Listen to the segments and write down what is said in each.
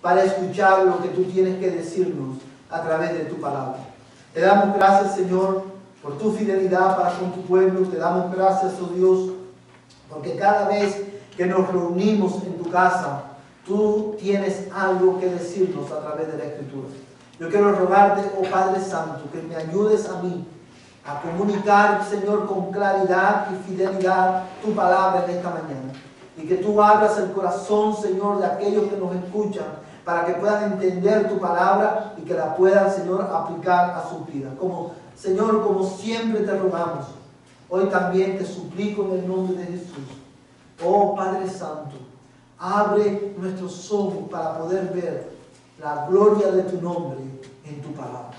para escuchar lo que tú tienes que decirnos a través de tu palabra. Te damos gracias, Señor, por tu fidelidad para con tu pueblo. Te damos gracias, oh Dios, porque cada vez que nos reunimos en tu casa, tú tienes algo que decirnos a través de la Escritura. Yo quiero rogarte, oh Padre Santo, que me ayudes a mí a comunicar, Señor, con claridad y fidelidad tu palabra en esta mañana. Y que tú abras el corazón, Señor, de aquellos que nos escuchan, para que puedan entender tu palabra y que la puedan, Señor, aplicar a su vida. Señor, como siempre te rogamos, hoy también te suplico en el nombre de Jesús. Oh Padre Santo, abre nuestros ojos para poder ver la gloria de tu nombre en tu palabra.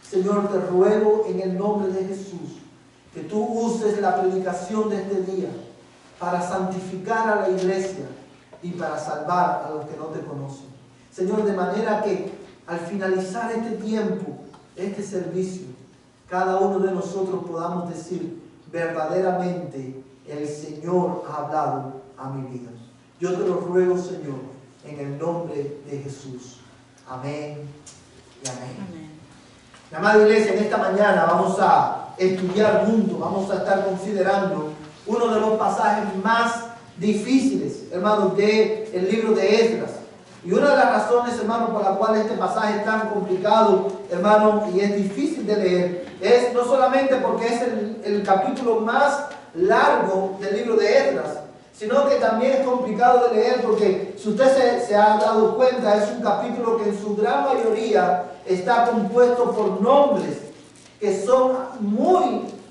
Señor, te ruego en el nombre de Jesús que tú uses la predicación de este día para santificar a la iglesia y para salvar a los que no te conocen. Señor, de manera que al finalizar este tiempo, este servicio, cada uno de nosotros podamos decir verdaderamente, el Señor ha hablado a mi vida. Yo te lo ruego, Señor, en el nombre de Jesús. Amén y amén. Amén. Mi amada iglesia, en esta mañana vamos a estudiar juntos, vamos a estar considerando uno de los pasajes más difíciles, hermanos, del libro de Esdras. Y una de las razones, hermanos, por la cual este pasaje es tan complicado, hermanos, y es difícil de leer, es no solamente porque es el capítulo más largo del libro de Esdras, sino que también es complicado de leer porque, si usted se ha dado cuenta, es un capítulo que en su gran mayoría está compuesto por nombres que son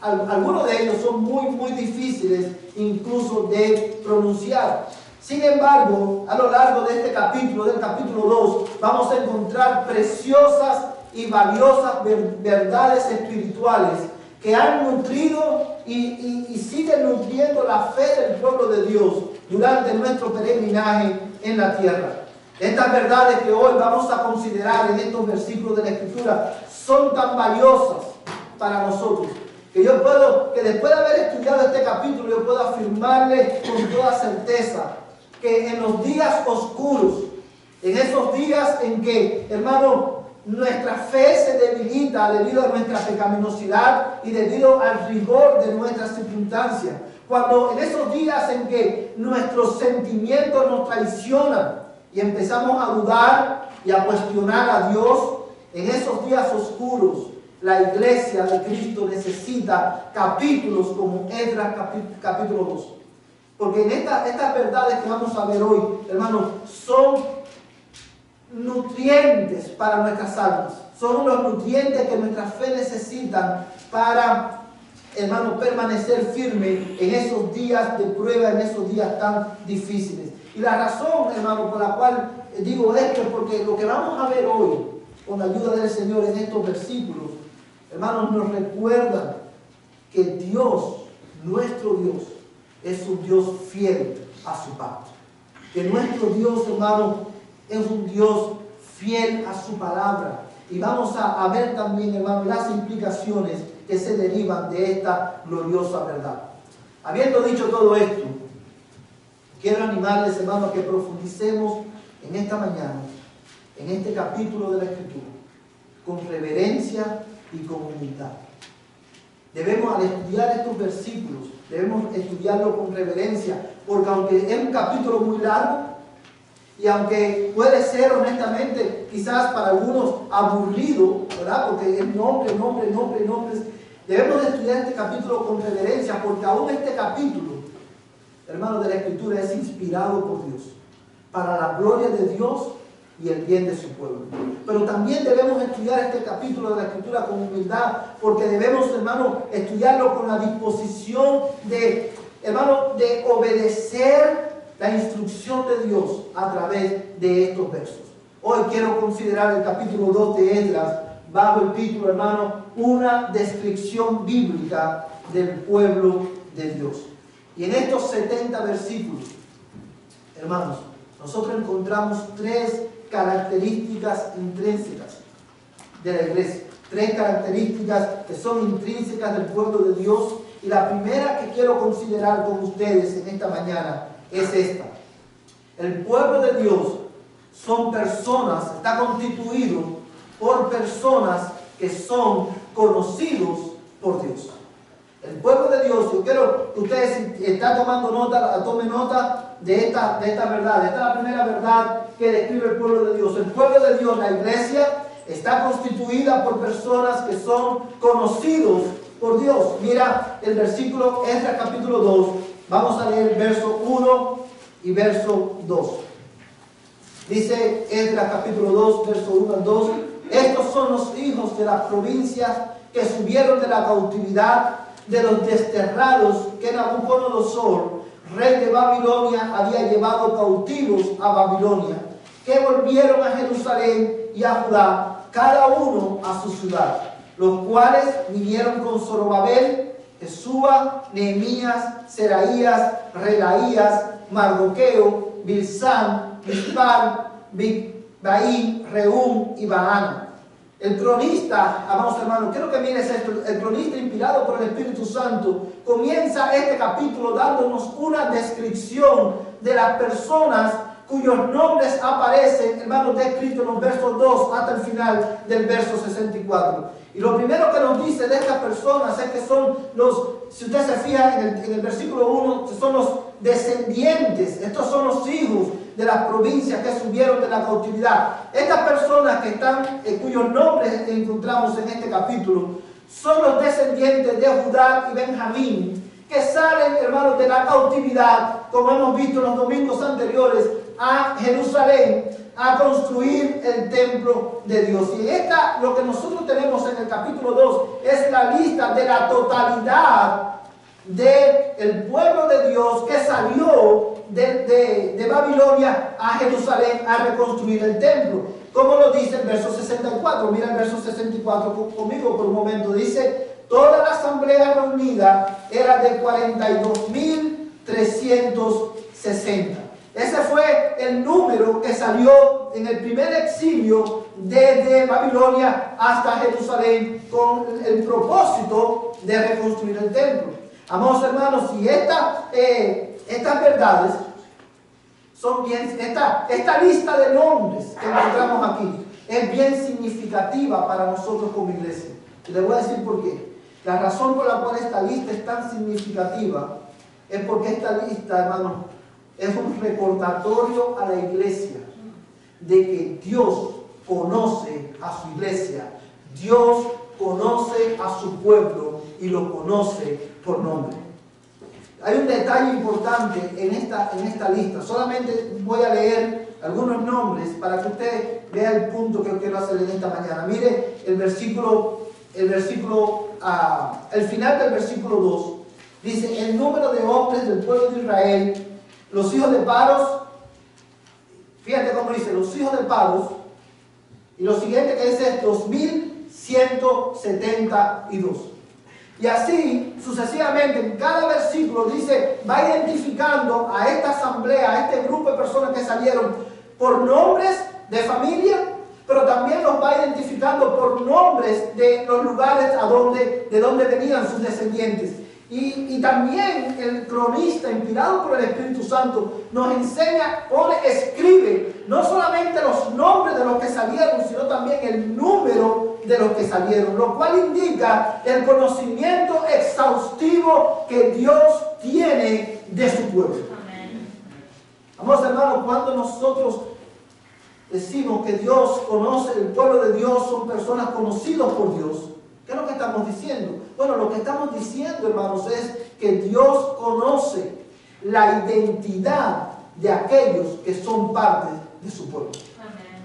algunos de ellos son muy difíciles incluso de pronunciar. Sin embargo, a lo largo de este capítulo, del capítulo 2, vamos a encontrar preciosas y valiosas verdades espirituales que han nutrido y siguen nutriendo la fe del pueblo de Dios durante nuestro peregrinaje en la tierra. Estas verdades que hoy vamos a considerar en estos versículos de la Escritura son tan valiosas para nosotros que después de haber estudiado este capítulo, yo puedo afirmarle con toda certeza que en los días oscuros, en esos días en que, hermano, nuestra fe se debilita debido a nuestra pecaminosidad y debido al rigor de nuestras circunstancias, cuando en esos días en que nuestros sentimientos nos traicionan y empezamos a dudar y a cuestionar a Dios, en esos días oscuros, la iglesia de Cristo necesita capítulos como Esdras capítulo 2. Porque en estas verdades que vamos a ver hoy, hermanos, son nutrientes para nuestras almas. Son los nutrientes que nuestra fe necesitan para, hermanos, permanecer firme en esos días de prueba, en esos días tan difíciles. Y la razón, hermanos, por la cual digo esto es porque lo que vamos a ver hoy, con la ayuda del Señor en estos versículos, hermanos, nos recuerdan que Dios, nuestro Dios, es un Dios fiel a su pacto. Que nuestro Dios, hermano, es un Dios fiel a su palabra. Y vamos a ver también, hermano, las implicaciones que se derivan de esta gloriosa verdad. Habiendo dicho todo esto, quiero animarles, hermano, a que profundicemos en esta mañana, en este capítulo de la Escritura, con reverencia y con humildad. Debemos, al estudiar estos versículos, debemos estudiarlo con reverencia, porque aunque es un capítulo muy largo, y aunque puede ser honestamente quizás para algunos aburrido, ¿verdad? Porque es nombres, debemos estudiar este capítulo con reverencia, porque aún este capítulo, hermanos, de la Escritura es inspirado por Dios, para la gloria de Dios y el bien de su pueblo. Pero también debemos estudiar este capítulo de la Escritura con humildad, porque debemos, hermano, estudiarlo con la disposición de, hermano, de obedecer la instrucción de Dios a través de estos versos. Hoy quiero considerar el capítulo 2 de Esdras bajo el título, hermano, una descripción bíblica del pueblo de Dios. Y en estos 70 versículos, hermanos, nosotros encontramos tres características intrínsecas de la iglesia. Tres características que son intrínsecas del pueblo de Dios. Y la primera que quiero considerar con ustedes en esta mañana es esta. El pueblo de Dios son personas, está constituido por personas que son conocidos por Dios. El pueblo de Dios, yo quiero que ustedes están tomando nota, tomen nota de esta verdad. Esta es la primera verdad que describe el pueblo de Dios. El pueblo de Dios, la iglesia, está constituida por personas que son conocidos por Dios. Mira el versículo, Esdras capítulo 2. Vamos a leer verso 1 y verso 2. Dice Esdras capítulo 2, verso 1 al 2. Estos son los hijos de las provincias que subieron de la cautividad de los desterrados que Nabucodonosor, rey de Babilonia, había llevado cautivos a Babilonia, que volvieron a Jerusalén y a Judá, cada uno a su ciudad, los cuales vinieron con Zorobabel, Jesúa, Nehemías, Seraías, Relaías, Mardoqueo, Bilsán, Mispar, Bigvai, Rehum y Baana. El cronista, amados hermanos, quiero que mires esto, el cronista inspirado por el Espíritu Santo comienza este capítulo dándonos una descripción de las personas cuyos nombres aparecen, hermanos, descritos en los versos 2 hasta el final del verso 64. Y lo primero que nos dice de estas personas es que son los, si usted se fija en el versículo 1, son los descendientes, estos son los hijos de las provincias que subieron de la cautividad. Estas personas que están, cuyos nombres encontramos en este capítulo, son los descendientes de Judá y Benjamín, que salen, hermanos, de la cautividad, como hemos visto en los domingos anteriores, a Jerusalén, a construir el templo de Dios. Y lo que nosotros tenemos en el capítulo 2 es la lista de la totalidad del pueblo de Dios que salió de Babilonia a Jerusalén a reconstruir el templo. Como lo dice el verso 64. Mira el verso 64 conmigo por un momento. Dice: toda la asamblea reunida era de 42.360. Ese fue el número que salió en el primer exilio desde Babilonia hasta Jerusalén con el propósito de reconstruir el templo. Amados hermanos, y estas verdades son bien, esta lista de nombres que encontramos aquí es bien significativa para nosotros como iglesia. Y les voy a decir por qué. La razón por la cual esta lista es tan significativa es porque esta lista, hermanos, es un recordatorio a la iglesia de que Dios conoce a su iglesia, Dios conoce a su pueblo y lo conoce por nombre. Hay un detalle importante en esta lista. Solamente voy a leer algunos nombres para que usted vea el punto que quiero hacer en esta mañana. Mire el final del versículo 2. Dice: el número de hombres del pueblo de Israel, los hijos de Paros, fíjate cómo dice, los hijos de Paros, y lo siguiente que dice es 2.172. Y así sucesivamente en cada versículo dice, va identificando a esta asamblea, a este grupo de personas que salieron por nombres de familia, pero también los va identificando por nombres de los lugares de donde venían sus descendientes. Y también el cronista, inspirado por el Espíritu Santo, nos enseña, escribe no solamente los nombres de los que salieron, sino también el número de los que salieron, lo cual indica el conocimiento exhaustivo que Dios tiene de su pueblo. Amén. Vamos, hermanos, cuando nosotros decimos que Dios conoce, el pueblo de Dios son personas conocidas por Dios, ¿qué es lo que estamos diciendo? Bueno, lo que estamos diciendo, hermanos, es que Dios conoce la identidad de aquellos que son parte de su pueblo. Amén.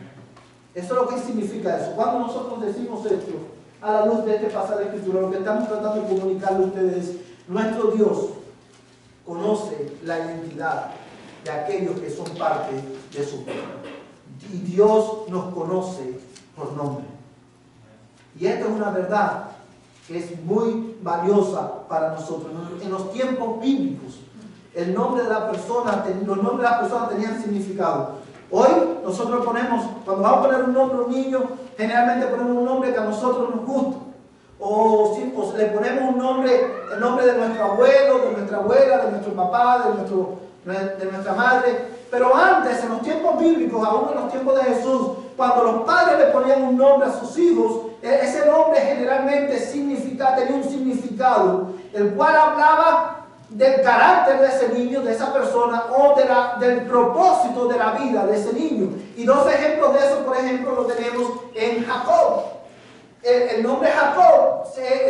Eso es lo que significa eso. Cuando nosotros decimos esto, a la luz de este pasaje de Escritura, lo que estamos tratando de comunicarle a ustedes es: nuestro Dios conoce la identidad de aquellos que son parte de su pueblo. Y Dios nos conoce por nombre. Y esta es una verdad que es muy valiosa para nosotros. En los tiempos bíblicos, los nombres de las personas tenían significado. Hoy nosotros ponemos, cuando vamos a poner un nombre a un niño, generalmente ponemos un nombre que a nosotros nos gusta. O le ponemos el nombre de nuestro abuelo, de nuestra abuela, de nuestro papá, de nuestra madre. Pero antes, en los tiempos bíblicos, aún en los tiempos de Jesús, cuando los padres le ponían un nombre a sus hijos, ese nombre generalmente tenía un significado, el cual hablaba del carácter de ese niño, de esa persona, o del propósito de la vida de ese niño. Y dos ejemplos de eso, por ejemplo, lo tenemos en Jacob. El nombre Jacob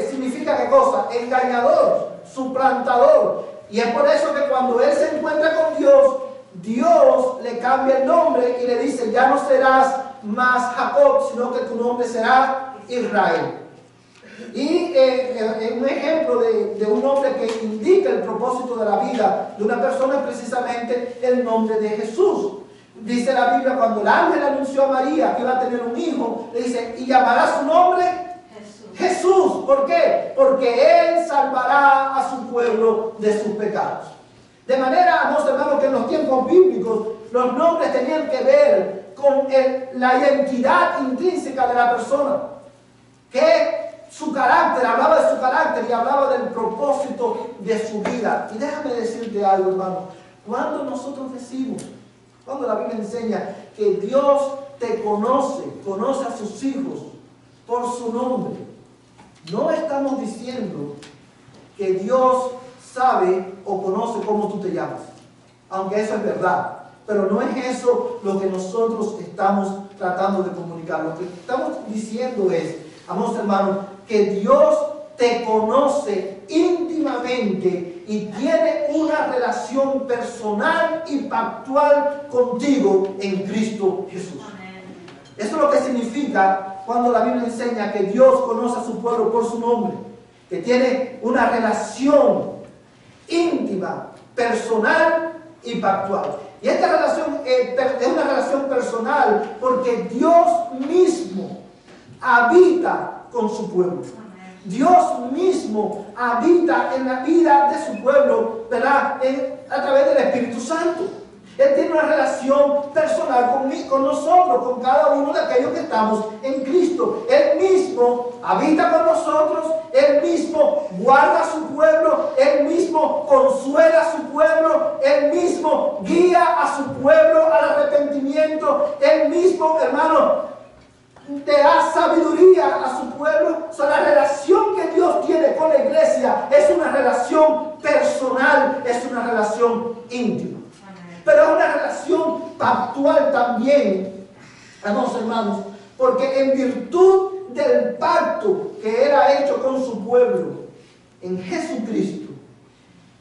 significa ¿qué cosa? Engañador, suplantador. Y es por eso que cuando él se encuentra con Dios, Dios le cambia el nombre y le dice, ya no serás más Jacob, sino que tu nombre será Israel. Y un ejemplo de un nombre que indica el propósito de la vida de una persona es precisamente el nombre de Jesús. Dice la Biblia, cuando el ángel anunció a María que iba a tener un hijo, le dice, y llamará su nombre Jesús. ¿Por qué? Porque él salvará a su pueblo de sus pecados. De manera, amados hermanos, que en los tiempos bíblicos los nombres tenían que ver con la identidad intrínseca de la persona. Que su carácter, hablaba de su carácter y hablaba del propósito de su vida. Y déjame decirte algo, hermano. Cuando nosotros decimos, cuando la Biblia enseña que Dios te conoce a sus hijos por su nombre, no estamos diciendo que Dios sabe o conoce cómo tú te llamas, aunque eso es verdad, pero no es eso lo que nosotros estamos tratando de comunicar. Lo que estamos diciendo es, amados hermanos, que Dios te conoce íntimamente y tiene una relación personal y pactual contigo en Cristo Jesús. Eso es lo que significa cuando la Biblia enseña que Dios conoce a su pueblo por su nombre, que tiene una relación íntima, personal y pactual. Y esta relación es una relación personal porque Dios mismo habita con su pueblo. Dios mismo habita en la vida de su pueblo, ¿verdad? A través del Espíritu Santo. Él tiene una relación personal con nosotros, con cada uno de aquellos que estamos en Cristo. Él mismo habita con nosotros, Él mismo guarda a su pueblo, Él mismo consuela a su pueblo, Él mismo guía a su pueblo al arrepentimiento, Él mismo, hermano, te da sabiduría a su pueblo. O sea, la relación que Dios tiene con la iglesia es una relación personal, es una relación íntima. Pero es una relación pactual también, hermanos, porque en virtud del pacto que era hecho con su pueblo en Jesucristo,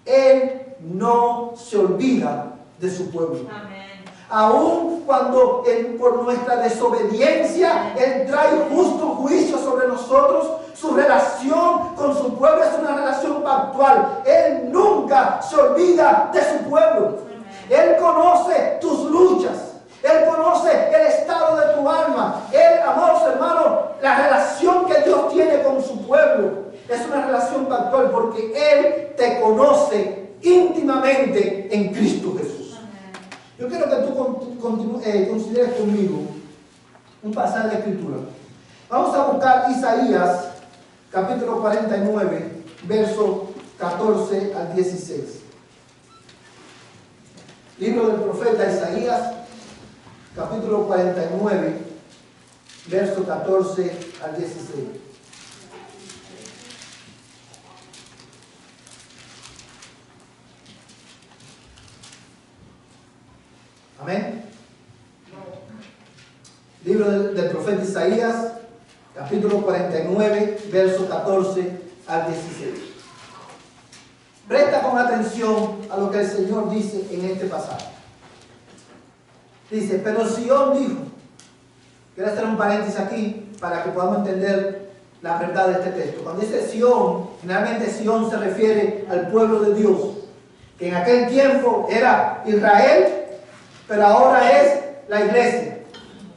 Él no se olvida de su pueblo. Amén. Aun cuando por nuestra desobediencia Él trae justo juicio sobre nosotros, su relación con su pueblo es una relación pactual. Él nunca se olvida de su pueblo. Él conoce tus luchas, Él conoce el estado de tu alma. Él, amados hermanos, la relación que Dios tiene con su pueblo es una relación pactual porque Él te conoce íntimamente en Cristo Jesús. Yo quiero que tú consideres conmigo un pasaje de Escritura. Vamos a buscar Isaías, capítulo 49, versos 14 al 16. Libro del profeta Isaías, capítulo 49, versos 14 al 16. Amén. Libro del profeta Isaías, capítulo 49, versos 14 al 16. Presta con atención a lo que el Señor dice en este pasaje. Dice, pero Sión dijo, quiero hacer un paréntesis aquí para que podamos entender la verdad de este texto. Cuando dice Sión, generalmente Sión se refiere al pueblo de Dios, que en aquel tiempo era Israel, pero ahora es la iglesia,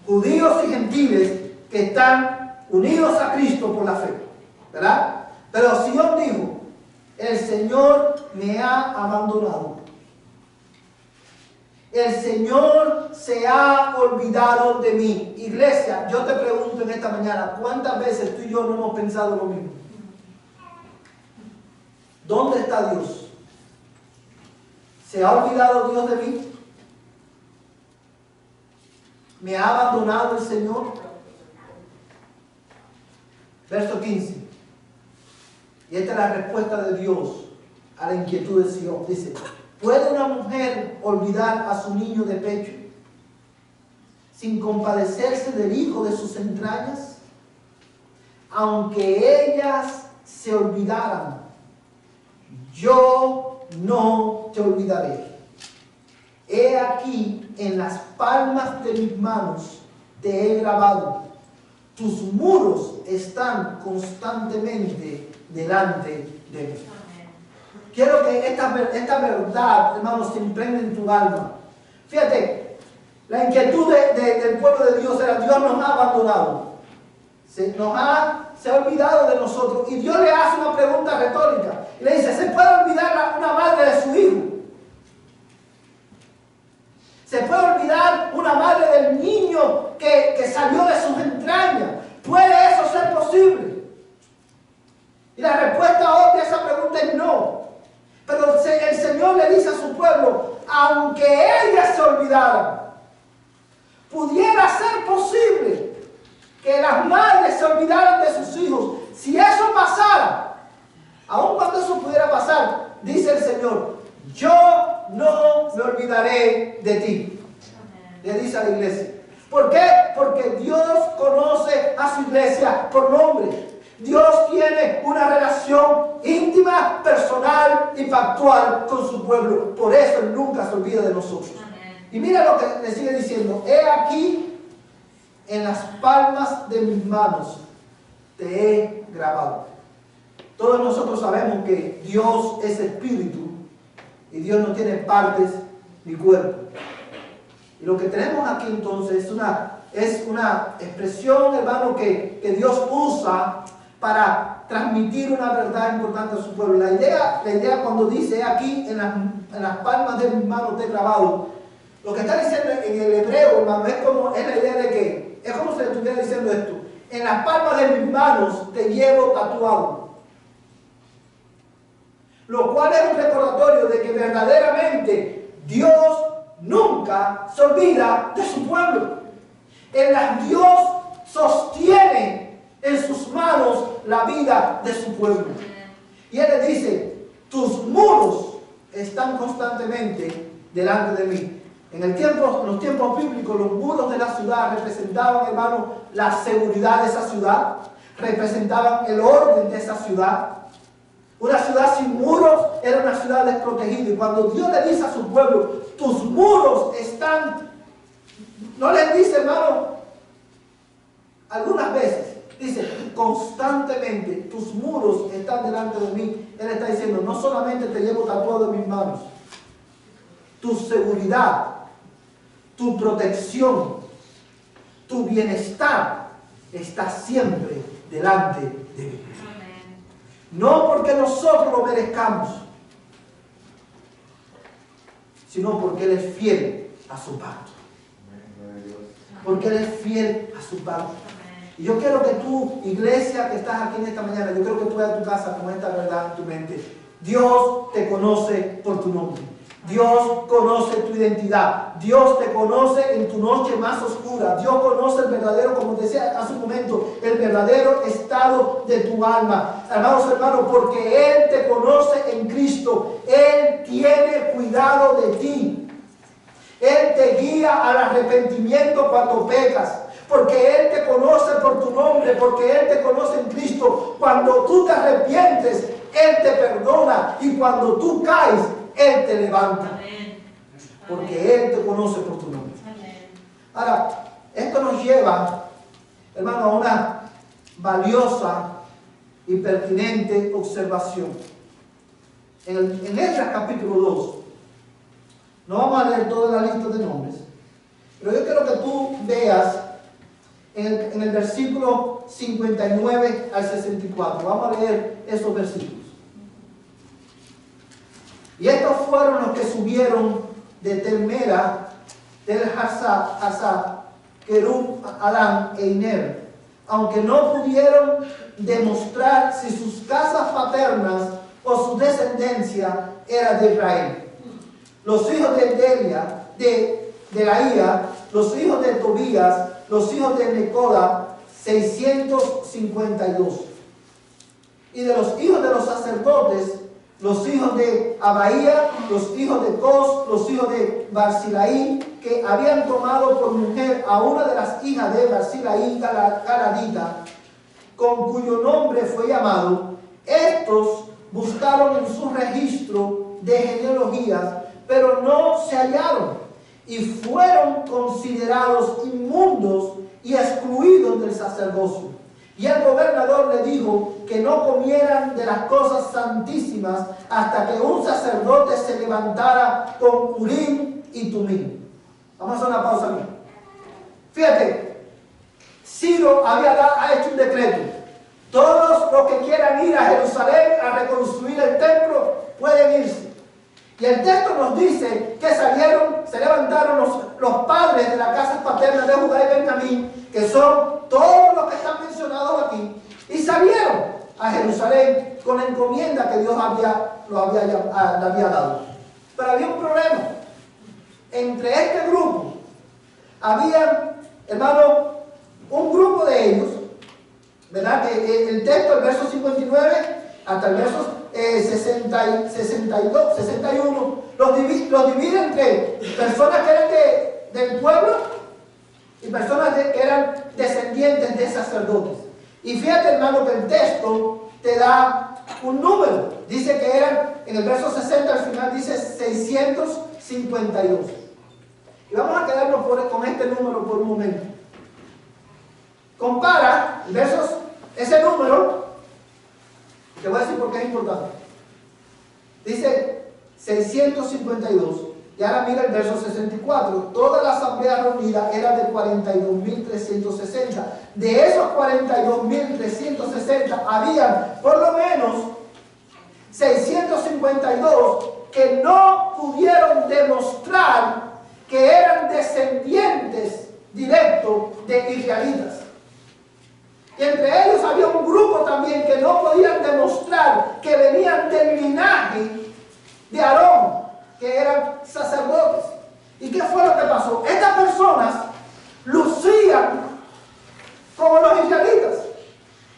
judíos y gentiles que están unidos a Cristo por la fe, ¿verdad? Pero Sión dijo, el Señor me ha abandonado. El Señor se ha olvidado de mí. Iglesia, yo te pregunto en esta mañana, ¿cuántas veces tú y yo no hemos pensado lo mismo? ¿Dónde está Dios? ¿Se ha olvidado Dios de mí? ¿Me ha abandonado el Señor? Verso 15. Y esta es la respuesta de Dios a la inquietud de Sion. Dice, ¿puede una mujer olvidar a su niño de pecho sin compadecerse del hijo de sus entrañas? Aunque ellas se olvidaran, yo no te olvidaré. He aquí, en las palmas de mis manos te he grabado. Tus muros están constantemente delante de mí. Quiero que esta verdad, hermanos, se impregne en tu alma. Fíjate, la inquietud del pueblo de Dios era: Dios nos ha abandonado. Se ha olvidado de nosotros. Y Dios le hace una pregunta retórica. Y le dice: ¿se puede olvidar una madre de su hijo? ¿Se puede olvidar una madre del niño que salió de sus entrañas? ¿Puede eso ser posible? Y la respuesta obvia a esa pregunta es no. Pero el Señor le dice a su pueblo: aunque ellas se olvidaran, pudiera ser posible que las madres se olvidaran de sus hijos. Si eso pasara, aun cuando eso pudiera pasar, dice el Señor: yo no me olvidaré de ti. Le dice a la iglesia. ¿Por qué? Porque Dios conoce a su iglesia por nombre. Dios tiene una relación íntima, personal y factual con su pueblo. Por eso Él nunca se olvida de nosotros. Amén. Y mira lo que le sigue diciendo: he aquí, en las palmas de mis manos te he grabado. Todos nosotros sabemos que Dios es espíritu y Dios no tiene partes ni cuerpo. Y lo que tenemos aquí entonces es una expresión, hermano, que Dios usa para transmitir una verdad importante a su pueblo. La idea cuando dice aquí, en las palmas de mis manos te he grabado, lo que está diciendo en el hebreo, hermano, es la idea de que, es como si le estuviera diciendo esto: en las palmas de mis manos te llevo tatuado. Lo cual es un recordatorio de que verdaderamente Dios nunca se olvida de su pueblo. Dios sostiene en sus manos la vida de su pueblo. Y Él le dice: tus muros están constantemente delante de mí. En los tiempos bíblicos, los muros de la ciudad representaban, hermano, la seguridad de esa ciudad, representaban el orden de esa ciudad. Una ciudad sin muros era una ciudad desprotegida. Y cuando Dios le dice a su pueblo: tus muros están, no les dice, hermano, algunas veces, dice constantemente, tus muros están delante de mí. Él está diciendo: no solamente te llevo tatuado en mis manos, tu seguridad, tu protección, tu bienestar está siempre delante de mí. No porque nosotros lo merezcamos, sino porque Él es fiel a su pacto. Porque Él es fiel a su pacto. Y yo quiero que tú, iglesia que estás aquí en esta mañana, yo quiero que tú vayas a tu casa con esta verdad en tu mente. Dios te conoce por tu nombre. Dios conoce tu identidad. Dios te conoce en tu noche más oscura. Dios conoce el verdadero, como decía hace un momento, el verdadero estado de tu alma. Hermanos, porque Él te conoce en Cristo. Él tiene cuidado de ti. Él te guía al arrepentimiento cuando pecas. Porque Él te conoce por tu nombre. Porque Él te conoce en Cristo. Cuando tú te arrepientes, Él te perdona. Y cuando tú caes, Él te levanta. Amén. Porque Él te conoce por tu nombre. Amén. Ahora, esto nos lleva, hermano, a una valiosa y pertinente observación. En Esdras capítulo 2, no vamos a leer toda la lista de nombres, pero yo quiero que tú veas en el versículo 59 al 64. Vamos a leer esos versículos. Y estos fueron los que subieron de Telmera, del Hazar, Kerub, Adán e Iner, aunque no pudieron demostrar si sus casas paternas o su descendencia era de Israel. Los hijos de Delia, de Laía, los hijos de Tobías, los hijos de Necoda, 652. Y de los hijos de los sacerdotes, los hijos de Abaía, los hijos de Cos, los hijos de Barzilaí, que habían tomado por mujer a una de las hijas de Barzilaí, Galadita, con cuyo nombre fue llamado. Estos buscaron en su registro de genealogías, pero no se hallaron, y fueron considerados inmundos y excluidos del sacerdocio. Y el gobernador le dijo que no comieran de las cosas santísimas hasta que un sacerdote se levantara con Urim y Tumim. Vamos a hacer una pausa aquí. Fíjate, Ciro ha hecho un decreto. Todos los que quieran ir a Jerusalén a reconstruir el templo pueden irse. Y el texto nos dice que se levantaron los padres de la casa paterna de Judá y Benjamín, que son todos los que están mencionados aquí, y salieron a Jerusalén con la encomienda que Dios le había dado. Pero había un problema. Entre este grupo había, hermano, un grupo de ellos, ¿verdad? Que el texto, el verso 59 hasta el verso 61, los divide entre personas que eran del pueblo y personas que eran descendientes de sacerdotes. Y fíjate, hermano, que el texto te da un número. Dice que eran, en el verso 60 al final dice 652. Y vamos a quedarnos con este número por un momento. Compara ese número, te voy a decir por qué es importante. Dice 652. Y ahora mira el verso 64. Toda la asamblea reunida era de 42.360. De esos 42.360 habían por lo menos 652 que no pudieron demostrar que eran descendientes directos de israelitas. Y entre ellos había un grupo también que no podían demostrar que venían del linaje de Aarón, que eran sacerdotes. ¿Y qué fue lo que pasó? Estas personas lucían como los israelitas.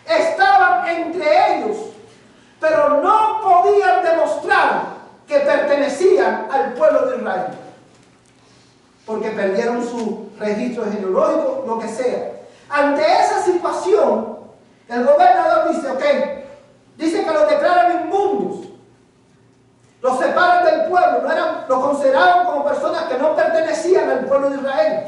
Estaban entre ellos, pero no podían demostrar que pertenecían al pueblo de Israel, porque perdieron su registro genealógico, lo que sea. Ante esa situación, el gobernador dice, ok, dice que los declaran inmundos, los separan del pueblo, los consideraron como personas que no pertenecían al pueblo de Israel.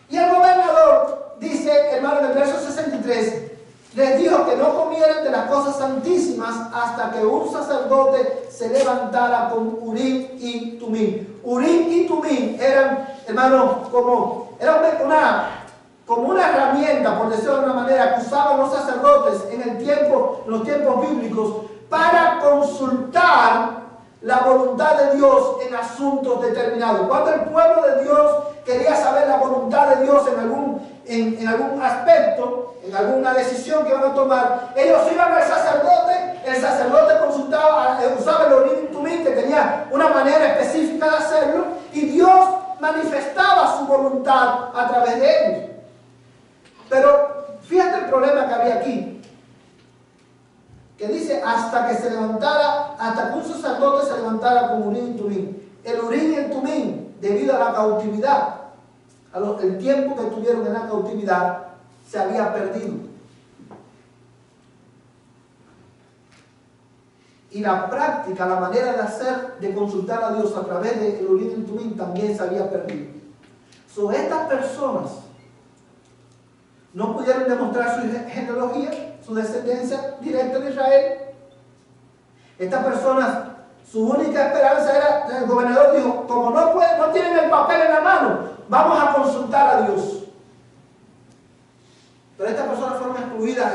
Y el gobernador dice, hermano, en el verso 63, les dijo que no comieran de las cosas santísimas hasta que un sacerdote se levantara con Urim y Tumim. Urim y Tumim eran, hermano, como una herramienta, por decirlo de una manera, que usaban los sacerdotes en los tiempos bíblicos para consultar la voluntad de Dios en asuntos determinados. Cuando el pueblo de Dios quería saber la voluntad de Dios en algún aspecto, en alguna decisión que iban a tomar, ellos iban al sacerdote, el sacerdote usaba el Urim y Tumim, que tenía una manera específica de hacerlo, y Dios manifestaba su voluntad a través de ellos. Pero fíjate el problema que había aquí, que dice hasta que un sacerdote se levantara con Urim y Tumim. El Urim y el Tumim, debido a la cautividad, el tiempo que tuvieron en la cautividad, se había perdido. Y la práctica, la manera de consultar a Dios a través del Urim y el Tumim también se había perdido. Estas personas no pudieron demostrar su genealogía, su descendencia directa de Israel. Estas personas, su única esperanza era, el gobernador dijo, como no tienen el papel en la mano, vamos a consultar a Dios. Pero estas personas fueron excluidas,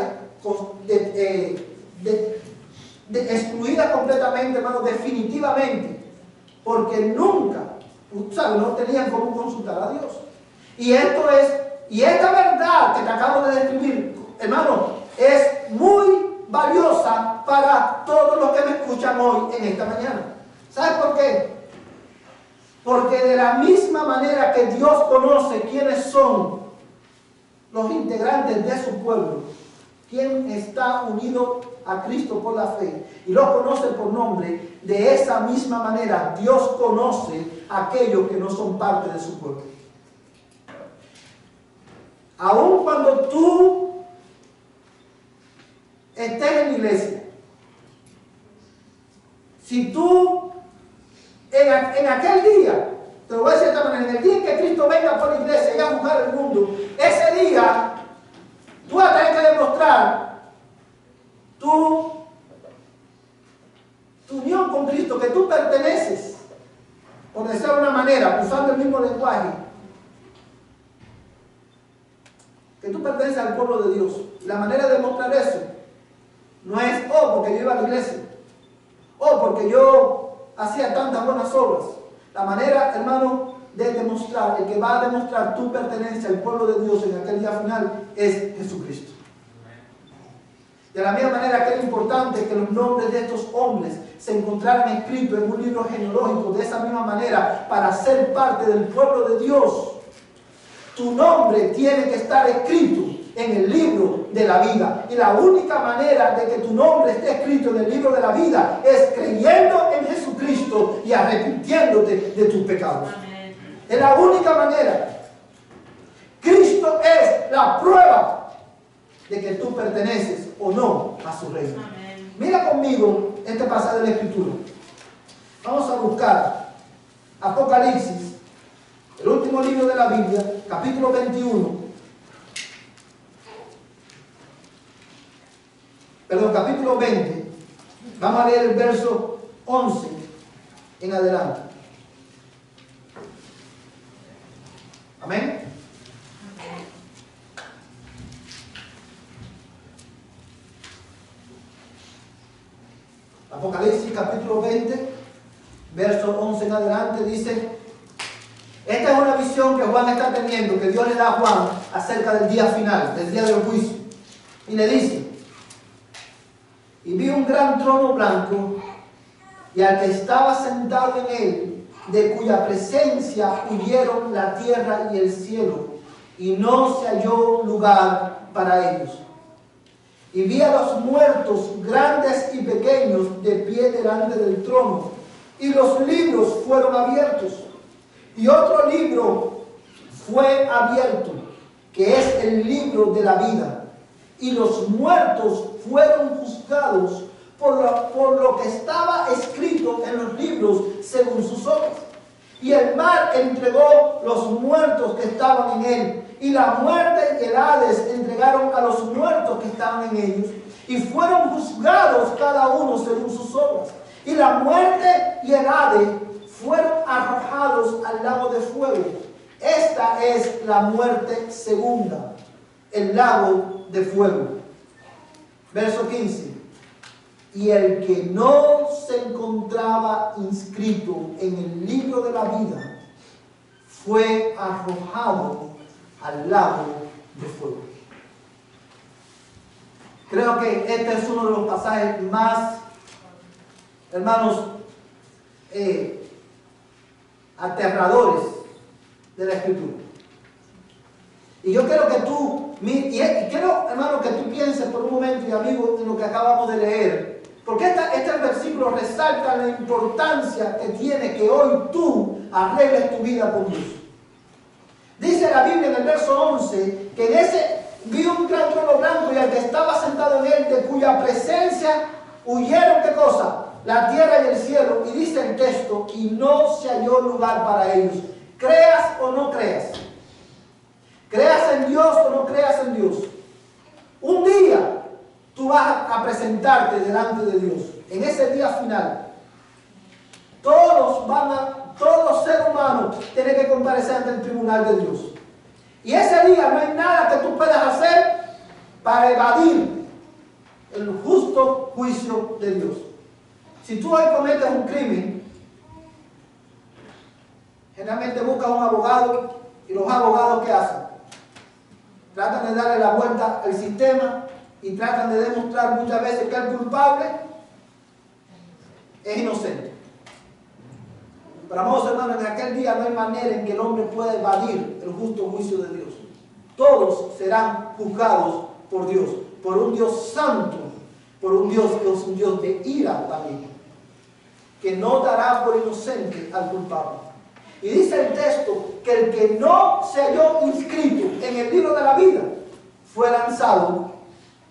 excluidas completamente, hermano, definitivamente, porque nunca, ¿sabes? No tenían cómo consultar a Dios. Y esta verdad que te acabo de describir, hermano, es muy valiosa para todos los que me escuchan hoy en esta mañana. ¿Sabes por qué? Porque de la misma manera que Dios conoce quiénes son los integrantes de su pueblo, quien está unido a Cristo por la fe y los conoce por nombre, de esa misma manera Dios conoce a aquellos que no son parte de su pueblo. Aun cuando tú estés en la iglesia, si tú en aquel día, te lo voy a decir de esta manera, en el día en que Cristo venga por la iglesia y a juzgar el mundo, ese día tú vas a tener que demostrar tu unión con Cristo, que tú perteneces, por decirlo de una manera, usando el mismo lenguaje, que tú perteneces al pueblo de Dios. Y la manera de demostrar eso no es, porque yo iba a la iglesia, porque yo hacía tantas buenas obras. La manera, hermano, de demostrar, el que va a demostrar tu pertenencia al pueblo de Dios en aquel día final, es Jesucristo. De la misma manera que era importante que los nombres de estos hombres se encontraran escritos en un libro genealógico, de esa misma manera, para ser parte del pueblo de Dios, tu nombre tiene que estar escrito en el libro de la vida. Y la única manera de que tu nombre esté escrito en el libro de la vida es creyendo en Jesucristo y arrepintiéndote de tus pecados. Amén. Es la única manera. Cristo es la prueba de que tú perteneces o no a su reino. Amén. Mira conmigo este pasaje de la Escritura. Vamos a buscar Apocalipsis, el último libro de la Biblia, capítulo 21. Capítulo 20. Vamos a leer el verso 11 en adelante. Amén. Apocalipsis capítulo 20, verso 11 en adelante dice: esta es una visión que Juan está teniendo, que Dios le da a Juan acerca del día final, del día del juicio. Y le dice: y vi un gran trono blanco, y al que estaba sentado en él, de cuya presencia huyeron la tierra y el cielo, y no se halló lugar para ellos. Y vi a los muertos, grandes y pequeños, de pie delante del trono, y los libros fueron abiertos. Y otro libro fue abierto, que es el libro de la vida. Y los muertos fueron juzgados por lo que estaba escrito en los libros según sus obras. Y el mar entregó los muertos que estaban en él. Y la muerte y el Hades entregaron a los muertos que estaban en ellos. Y fueron juzgados cada uno según sus obras. Y la muerte y el Hades fueron arrojados al lago de fuego. Esta es la muerte segunda, el lago de fuego. Verso 15. Y el que no se encontraba inscrito en el libro de la vida fue arrojado al lago de fuego. Creo que este es uno de los pasajes más, hermanos, aterradores de la Escritura. Y yo quiero que tú, quiero, hermano, que tú pienses por un momento, y amigo, en lo que acabamos de leer, porque este versículo resalta la importancia que tiene que hoy tú arregles tu vida con Dios. Dice la Biblia en el verso 11 que en ese vi un gran trono blanco, y al que estaba sentado en él, de cuya presencia huyeron, ¿qué cosa? La tierra y el cielo. Y dice el texto: y no se halló lugar para ellos. Creas o no creas, creas en Dios o no creas en Dios, un día tú vas a presentarte delante de Dios. En ese día final, todo ser humano tiene que comparecer ante el tribunal de Dios. Y ese día no hay nada que tú puedas hacer para evadir el justo juicio de Dios. Si tú hoy cometes un crimen, generalmente buscas un abogado, y los abogados, ¿qué hacen? Tratan de darle la vuelta al sistema y tratan de demostrar muchas veces que el culpable es inocente. Pero amados hermanos, en aquel día no hay manera en que el hombre pueda evadir el justo juicio de Dios. Todos serán juzgados por Dios, por un Dios santo, por un Dios que es un Dios de ira también, que no dará por inocente al culpable. Y dice el texto que el que no se halló inscrito en el libro de la vida fue lanzado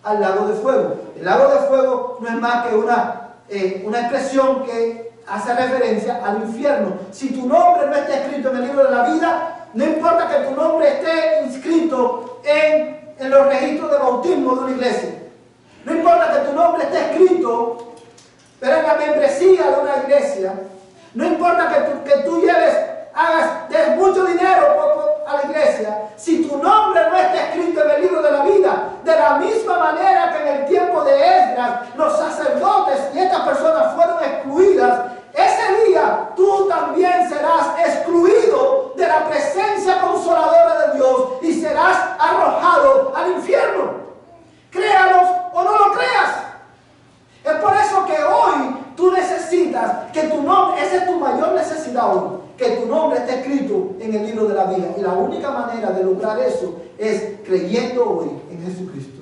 al lago de fuego. El lago de fuego no es más que una expresión que hace referencia al infierno. Si tu nombre no está escrito en el libro de la vida, no importa que tu nombre esté inscrito en los registros de bautismo de una iglesia, no importa que tu nombre esté escrito pero en la membresía de una iglesia, no importa que tú des mucho dinero a la iglesia, si tu nombre no está escrito en el libro de la vida, de la misma manera que en el tiempo de Esdras los sacerdotes y estas personas fueron excluidas, ese día tú también serás excluido de la presencia consoladora de Dios y serás arrojado al infierno. Créanos o no lo creas. Es por eso que hoy tú necesitas que tu nombre, esa es tu mayor necesidad hoy, que tu nombre esté escrito en el libro de la vida. Y la única manera de lograr eso es creyendo hoy en Jesucristo,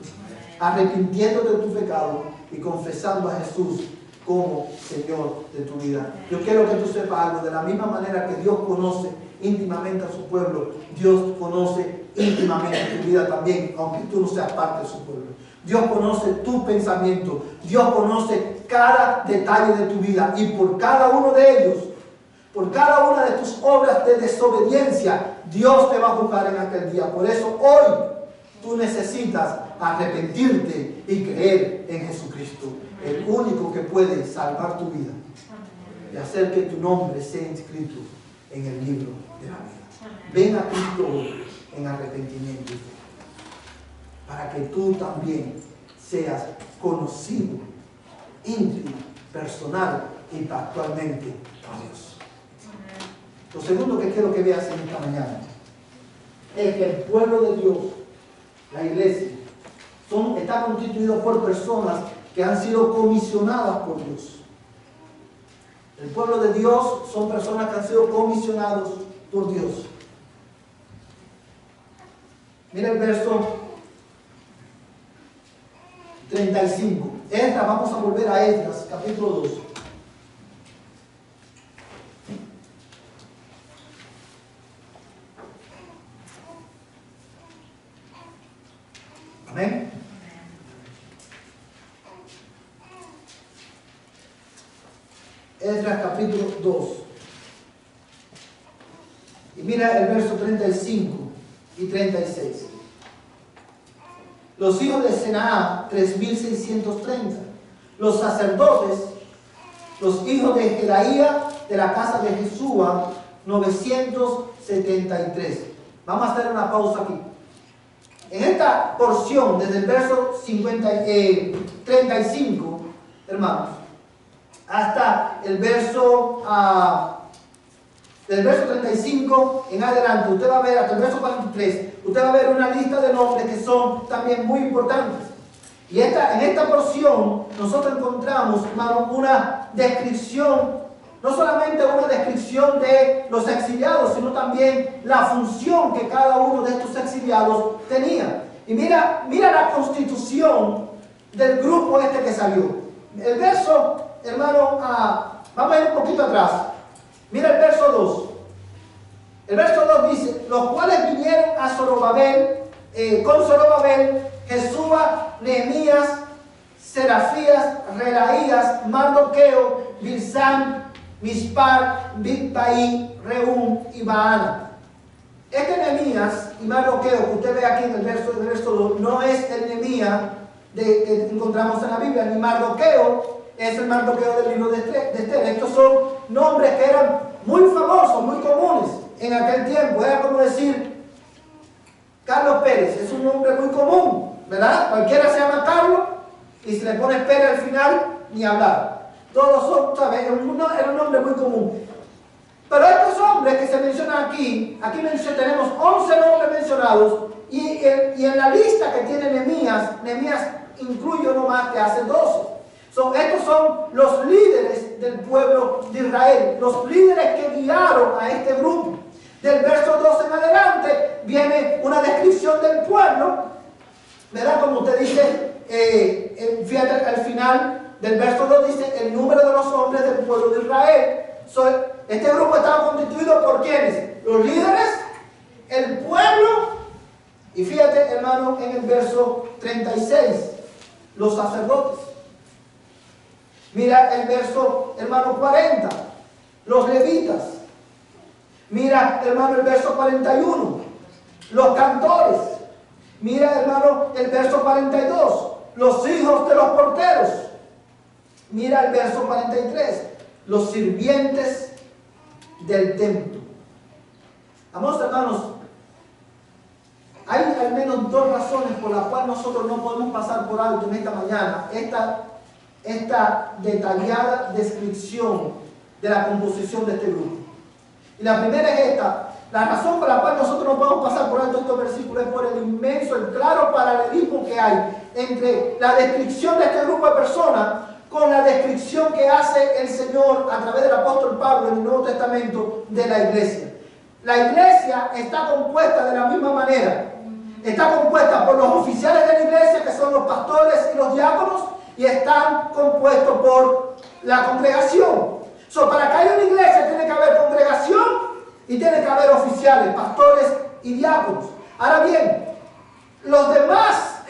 arrepintiéndote de tu pecado y confesando a Jesús como Señor de tu vida. Yo quiero que tú sepas algo, de la misma manera que Dios conoce íntimamente a su pueblo, Dios conoce íntimamente tu vida también, aunque tú no seas parte de su pueblo. Dios conoce tu pensamiento, Dios conoce cada detalle de tu vida y por cada uno de ellos, por cada una de tus obras de desobediencia, Dios te va a juzgar en aquel día. Por eso hoy tú necesitas arrepentirte y creer en Jesucristo, el único que puede salvar tu vida y hacer que tu nombre sea inscrito en el libro de la vida. Ven a Cristo hoy en arrepentimiento, para que tú también seas conocido, íntimo, personal y pactualmente por Dios. Lo segundo que quiero que veas en esta mañana es que el pueblo de Dios, la iglesia, está constituido por personas que han sido comisionadas por Dios. El pueblo de Dios son personas que han sido comisionados por Dios. Mira el verso 35. Esdras, vamos a volver a Esdras, capítulo 2. Amén. Esdras capítulo 2. Y mira el verso 35 y 36. Los hijos de Senaá, 3.630. Los sacerdotes, los hijos de Jedaía, de la casa de Jesúa, 973. Vamos a hacer una pausa aquí. En esta porción, desde el verso 35, hermanos, hasta el verso, del verso 35 en adelante, usted va a ver, hasta el verso 43, usted va a ver una lista de nombres que son también muy importantes. Y en esta porción nosotros encontramos, hermanos, una descripción, no solamente una descripción de los exiliados, sino también la función que cada uno de estos exiliados tenía. Y mira la constitución del grupo este que salió. El verso, hermano, vamos a ir un poquito atrás. Mira el verso 2. El verso 2 dice: los cuales vinieron a Zorobabel, con Zorobabel, Jesúa, Nehemías, Serafías, Relaías, Mardoqueo, Bilsán, Mispar, Bigbai, Rehum y Baana. Este Nehemías y Mardoqueo que usted ve aquí en el verso 2 no es el Nehemías que encontramos en la Biblia, ni Mardoqueo es el Mardoqueo del libro de Esther. Estos son nombres que eran muy famosos, muy comunes en aquel tiempo. Era como decir Carlos Pérez, es un nombre muy común, ¿verdad? Cualquiera se llama Carlos y si le pones Pérez al final, ni hablar. Todos son, ¿sabes? Era un nombre muy común. Pero estos hombres que se mencionan aquí tenemos 11 nombres mencionados y en la lista que tiene Nehemías incluye uno más que hace 12. Estos son los líderes del pueblo de Israel, los líderes que guiaron a este grupo. Del verso 2 en adelante viene una descripción del pueblo, ¿verdad? Como usted dice, fíjate al final del verso 2 dice el número de los hombres del pueblo de Israel. Este grupo estaba constituido por ¿quiénes? Los líderes, el pueblo, y fíjate, hermano, en el verso 36, los sacerdotes. Mira el verso, hermano, 40, los levitas. Mira, hermano, el verso 41, los cantores. Mira, hermano, el verso 42, los hijos de los porteros. Mira el verso 43, los sirvientes del templo. Amados hermanos, hay al menos dos razones por las cuales nosotros no podemos pasar por alto en esta mañana esta detallada descripción de la composición de este grupo. Y la primera es esta: la razón por la cual nosotros no podemos pasar por alto estos versículos es por el inmenso, el claro paralelismo que hay entre la descripción de este grupo de personas con la descripción que hace el Señor a través del apóstol Pablo en el Nuevo Testamento de la iglesia. La iglesia está compuesta de la misma manera. Está compuesta por los oficiales de la iglesia, que son los pastores y los diáconos, y están compuestos por la congregación. Para que haya una iglesia tiene que haber congregación y tiene que haber oficiales, pastores y diáconos. Ahora bien, los demás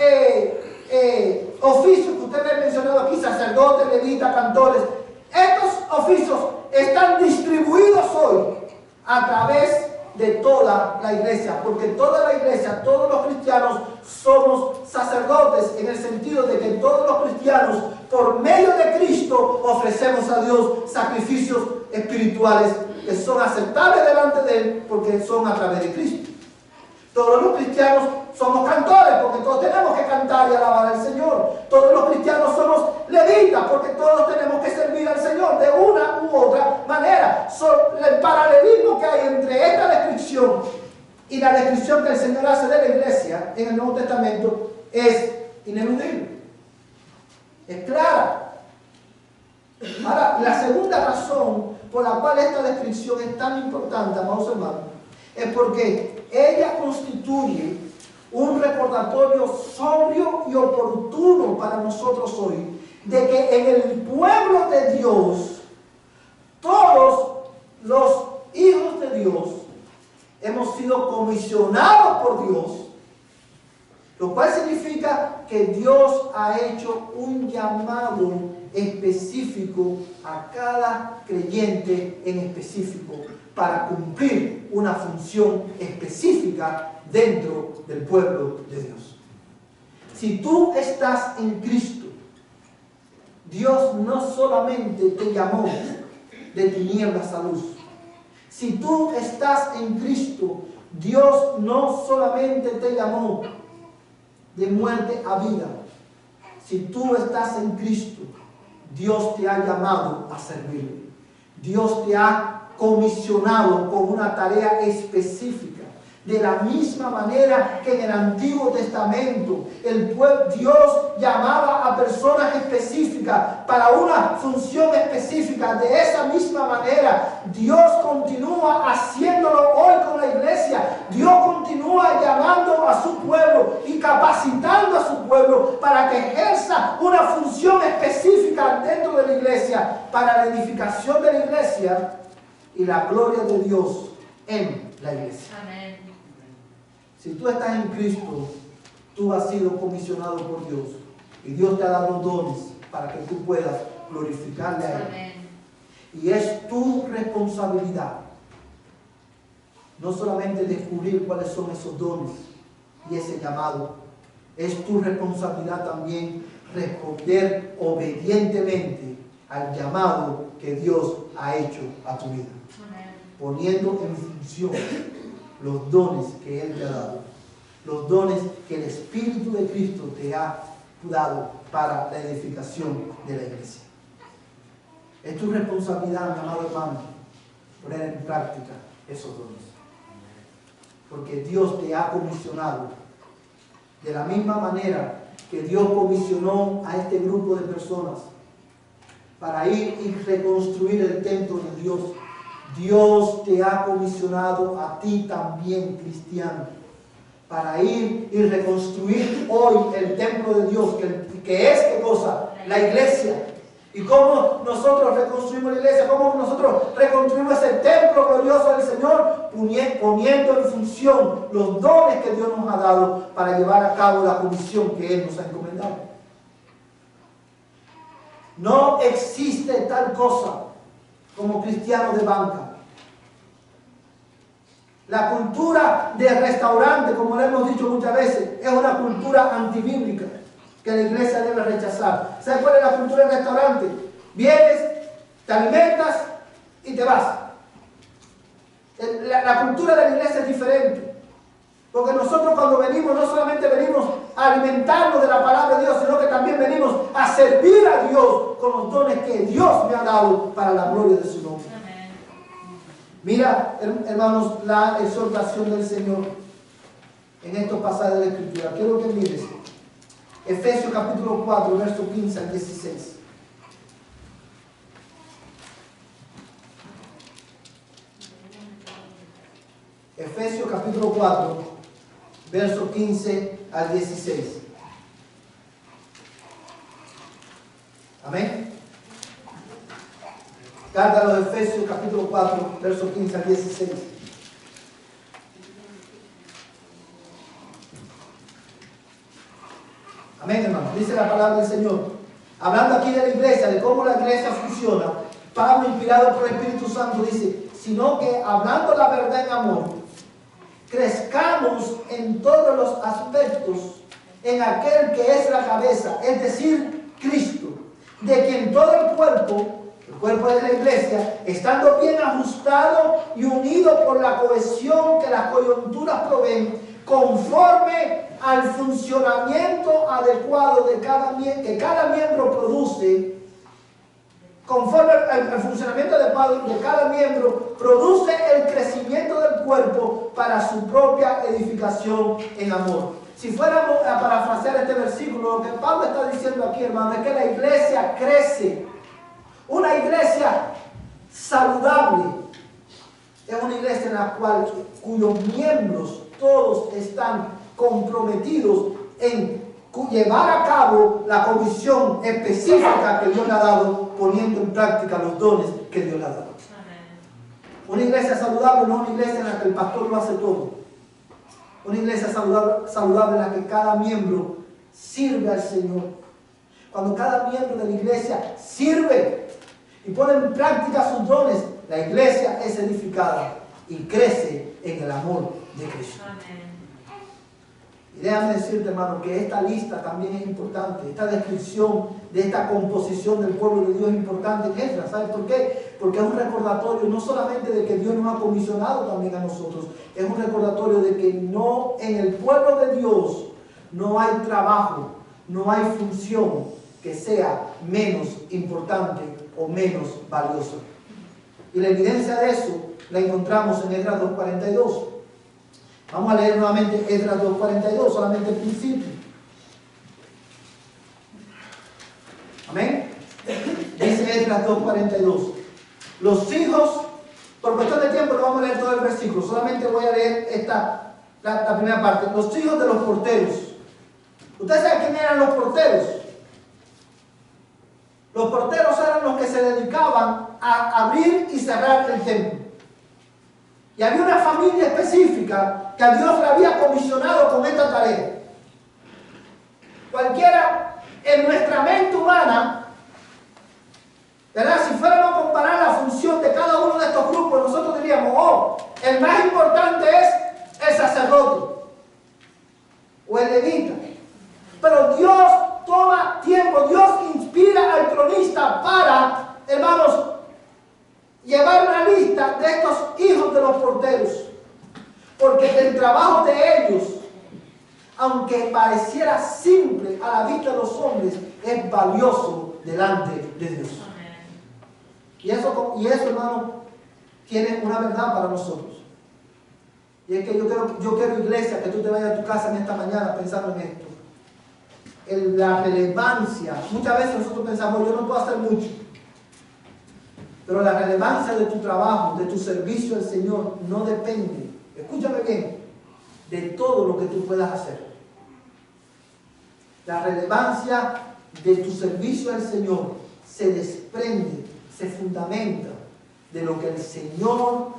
oficios que ustedes han mencionado aquí, sacerdotes, levitas, cantores, estos oficios están distribuidos hoy a través de toda la iglesia, porque toda la iglesia, todos los cristianos somos sacerdotes, en el sentido de que todos los cristianos, por medio de Cristo, ofrecemos a Dios sacrificios espirituales que son aceptables delante de Él, porque son a través de Cristo. Todos los cristianos somos cantores, porque todos tenemos que cantar y alabar al Señor. Todos los cristianos somos levitas, porque todos tenemos que servir al Señor de una u otra manera. El paralelismo que hay entre esta descripción y la descripción que el Señor hace de la iglesia en el Nuevo Testamento es ineludible. Es clara. Ahora, la segunda razón por la cual esta descripción es tan importante, amados hermanos, es porque ella constituye un recordatorio sobrio y oportuno para nosotros hoy de que en el pueblo de Dios, todos los hijos de Dios hemos sido comisionados por Dios, lo cual significa que Dios ha hecho un llamado específico a cada creyente en específico para cumplir una función específica dentro del pueblo de Dios. Si tú estás en Cristo, Dios no solamente te llamó de tinieblas a luz. Si tú estás en Cristo, Dios no solamente te llamó de muerte a vida. Si tú estás en Cristo, Dios te ha llamado a servirle. Dios te ha comisionado con una tarea específica. De la misma manera que en el Antiguo Testamento Dios llamaba a personas específicas para una función específica, de esa misma manera Dios continúa haciéndolo hoy con la iglesia. Dios continúa llamando a su pueblo y capacitando a su pueblo para que ejerza una función específica dentro de la iglesia, para la edificación de la iglesia y la gloria de Dios en la iglesia. Amén. Si tú estás en Cristo, tú has sido comisionado por Dios y Dios te ha dado dones para que tú puedas glorificarle a Él. Amén. Y es tu responsabilidad no solamente descubrir cuáles son esos dones y ese llamado, es tu responsabilidad también responder obedientemente al llamado que Dios ha hecho a tu vida, poniendo en función los dones que Él te ha dado, los dones que el Espíritu de Cristo te ha dado para la edificación de la iglesia. Es tu responsabilidad, mi amado hermano, poner en práctica esos dones, porque Dios te ha comisionado de la misma manera que Dios comisionó a este grupo de personas. para ir y reconstruir el templo de Dios. Dios te ha comisionado a ti también, cristiano, para ir y reconstruir hoy el templo de Dios, que es, ¿qué cosa? La iglesia. ¿Y cómo nosotros reconstruimos la iglesia? ¿Cómo nosotros reconstruimos ese templo glorioso del Señor? Poniendo en función los dones que Dios nos ha dado para llevar a cabo la comisión que Él nos ha encomendado. No existe tal cosa como cristiano de banca. La cultura de restaurante, como le hemos dicho muchas veces, es una cultura antibíblica que la iglesia debe rechazar. ¿Sabe cuál es la cultura del restaurante? Vienes, te alimentas y te vas. La cultura de la iglesia es diferente. Porque nosotros cuando venimos, no solamente venimos a alimentarnos de la palabra de Dios, sino que también venimos a servir a Dios con los dones que Dios me ha dado para la gloria de su nombre. Mira, hermanos, la exhortación del Señor en estos pasajes de la Escritura. Quiero que mires Efesios capítulo 4, verso 15 al 16. Efesios capítulo 4, verso 15 al 16. Amén. Carta a los Efesios capítulo 4, verso 15 al 16. Amén, hermano. Dice la palabra del Señor. Hablando aquí de la iglesia, de cómo la iglesia funciona, Pablo, inspirado por el Espíritu Santo, dice, sino que hablando la verdad en amor, crezcamos en todos los aspectos en aquel que es la cabeza, es decir, Cristo, de quien todo el cuerpo de la iglesia, estando bien ajustado y unido por la cohesión que las coyunturas proveen, conforme al funcionamiento adecuado que cada miembro produce, conforme al funcionamiento adecuado de cada miembro, produce el crecimiento del cuerpo para su propia edificación en amor. Si fuéramos a parafrasear este versículo, lo que Pablo está diciendo aquí, hermano, es que la iglesia crece. Una iglesia saludable es una iglesia en la cual cuyos miembros todos están comprometidos en llevar a cabo la comisión específica que Dios le ha dado, poniendo en práctica los dones que Dios le ha dado. Una iglesia saludable no es una iglesia en la que el pastor lo hace todo. Una iglesia saludable en la que cada miembro sirve al Señor. Cuando cada miembro de la iglesia sirve y pone en práctica sus dones, la iglesia es edificada y crece en el amor de Cristo. Y déjame decirte, hermano, que esta lista también es importante. Esta descripción de esta composición del pueblo de Dios es importante en Esdras. ¿Sabes por qué? Porque es un recordatorio no solamente de que Dios nos ha comisionado también a nosotros, es un recordatorio de que no, en el pueblo de Dios no hay trabajo, no hay función que sea menos importante o menos valiosa. Y la evidencia de eso la encontramos en Esdras 2:42. Vamos a leer nuevamente Esdras 2:42, solamente el principio. Amén. Dice Esdras 2:42. Los hijos, por cuestión de tiempo no vamos a leer todo el versículo, solamente voy a leer la primera parte. Los hijos de los porteros. ¿Ustedes saben quién eran los porteros? Los porteros eran los que se dedicaban a abrir y cerrar el templo. Y había una familia específica que a Dios le había comisionado con esta tarea. Cualquiera en nuestra mente humana, ¿verdad? Si fuéramos a comparar la función de cada uno de estos grupos, nosotros diríamos, oh, el más importante es el sacerdote o el levita. Pero Dios toma tiempo, Dios inspira al cronista para, hermanos, llevar una lista de estos hijos de los porteros. Porque el trabajo de ellos, aunque pareciera simple a la vista de los hombres, es valioso delante de Dios. Y eso, hermano, tiene una verdad para nosotros. Y es que yo quiero, iglesia, que tú te vayas a tu casa en esta mañana pensando en esto. En la relevancia. Muchas veces nosotros pensamos, yo no puedo hacer mucho. Pero la relevancia de tu trabajo, de tu servicio al Señor, no depende, escúchame bien, de todo lo que tú puedas hacer. La relevancia de tu servicio al Señor se desprende, se fundamenta de lo que el Señor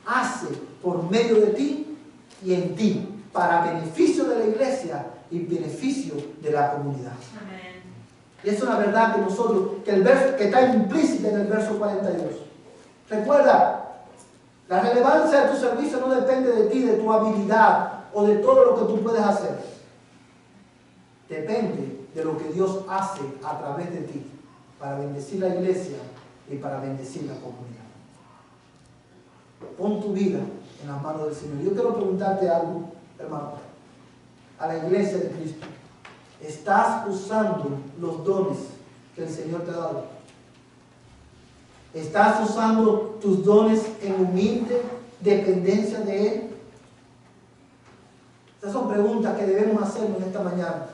hace por medio de ti y en ti, para beneficio de la iglesia y beneficio de la comunidad. Amén. Y es una verdad que nosotros, que está implícita en el verso 42. Recuerda, la relevancia de tu servicio no depende de ti, de tu habilidad o de todo lo que tú puedes hacer. Depende de lo que Dios hace a través de ti para bendecir la iglesia y para bendecir la comunidad. Pon tu vida en las manos del Señor. Yo quiero preguntarte algo, hermano, a la iglesia de Cristo. ¿Estás usando los dones que el Señor te ha dado? ¿Estás usando tus dones en humilde dependencia de Él? Estas son preguntas que debemos hacernos esta mañana,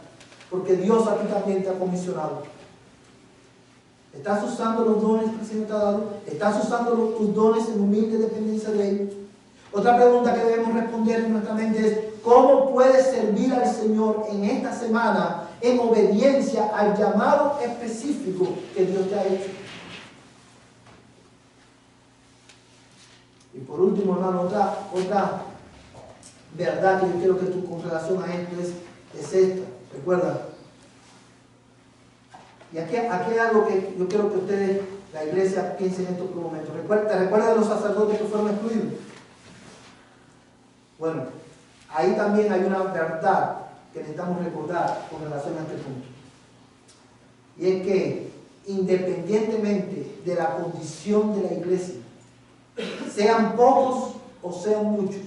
porque Dios a ti también te ha comisionado. ¿Estás usando los dones que el Señor te ha dado? ¿Estás usando tus dones en humilde dependencia de Él? Otra pregunta que debemos responder en nuestra mente es: ¿cómo puedes servir al Señor en esta semana en obediencia al llamado específico que Dios te ha hecho? Y por último, hermano, otra verdad que yo quiero que tú, con relación a esto, es esta. Recuerda. Y aquí hay algo que yo quiero que ustedes, la iglesia, piensen en esto por un momento. ¿Te recuerdas de los sacerdotes que fueron excluidos? Bueno, ahí también hay una verdad que necesitamos recordar con relación a este punto. Y es que, independientemente de la condición de la iglesia, sean pocos o sean muchos,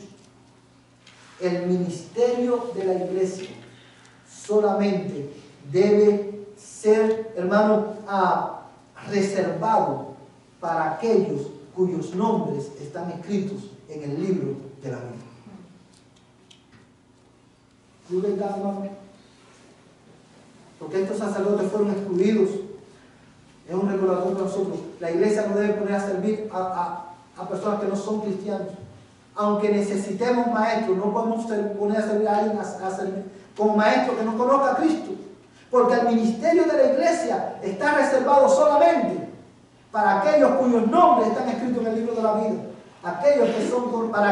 el ministerio de la iglesia solamente debe ser, hermano, reservado para aquellos cuyos nombres están escritos en el libro de la vida. ¿Sí, verdad, hermano? Porque estos sacerdotes fueron excluidos. Es un recordatorio para nosotros. La iglesia no debe poner a servir a personas que no son cristianos. Aunque necesitemos maestros, no podemos poner a servir a alguien con maestro que no conozca a Cristo. Porque el ministerio de la iglesia está reservado solamente para aquellos cuyos nombres están escritos en el libro de la vida. Para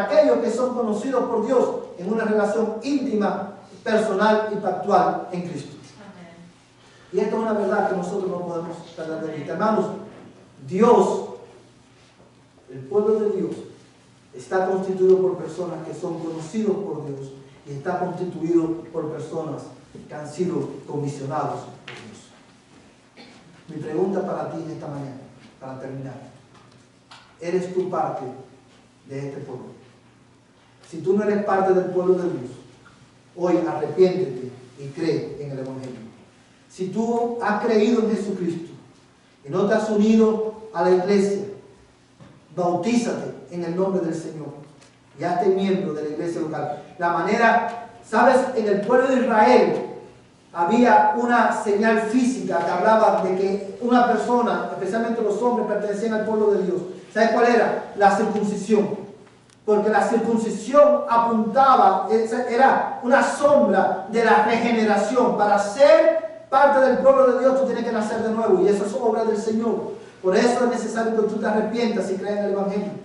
aquellos que son conocidos por Dios en una relación íntima, personal y pactual en Cristo. Amén. Y esto es una verdad que nosotros no podemos perder de vista. Hermanos, Dios, el pueblo de Dios, está constituido por personas que son conocidos por Dios y está constituido por personas que han sido comisionados por Dios. Mi pregunta para ti en esta mañana, para terminar: ¿eres tú parte de este pueblo? Si tú no eres parte del pueblo de Dios, hoy arrepiéntete y cree en el Evangelio. Si tú has creído en Jesucristo y no te has unido a la iglesia, bautízate en el nombre del Señor y hazte miembro de la iglesia local. La manera, ¿sabes? En el pueblo de Israel había una señal física que hablaba de que una persona, especialmente los hombres, pertenecían al pueblo de Dios. ¿Sabes cuál era? La circuncisión. Porque la circuncisión apuntaba, era una sombra de la regeneración. Para ser parte del pueblo de Dios tú tienes que nacer de nuevo, y eso es obra del Señor. Por eso es necesario que tú te arrepientas y creas en el Evangelio.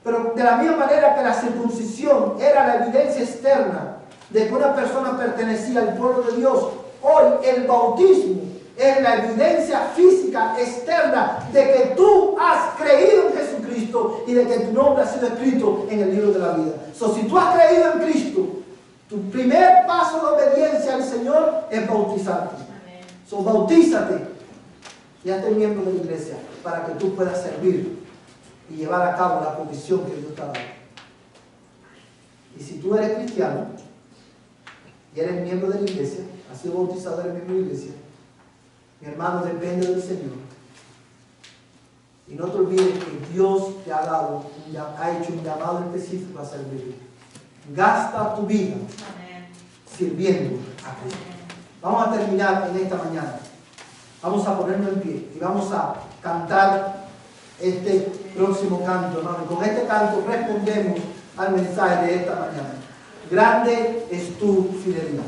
Pero de la misma manera que la circuncisión era la evidencia externa de que una persona pertenecía al pueblo de Dios, hoy el bautismo es la evidencia física externa de que tú has creído en Jesucristo y de que tu nombre ha sido escrito en el libro de la vida. Si tú has creído en Cristo, tu primer paso de obediencia al Señor es bautizarte. Bautízate y hazte miembro de la iglesia para que tú puedas servir y llevar a cabo la comisión que Dios te ha dado. Y si tú eres cristiano y eres miembro de la iglesia, has sido bautizado, eres miembro de la iglesia, mi hermano, depende del Señor. Y no te olvides que Dios te ha dado, ha hecho un llamado específico a servir. Gasta tu vida sirviendo a Cristo. Vamos a terminar en esta mañana. Vamos a ponernos en pie y vamos a cantar este próximo canto, hermano. Con este canto respondemos al mensaje de esta mañana. Grande es tu fidelidad.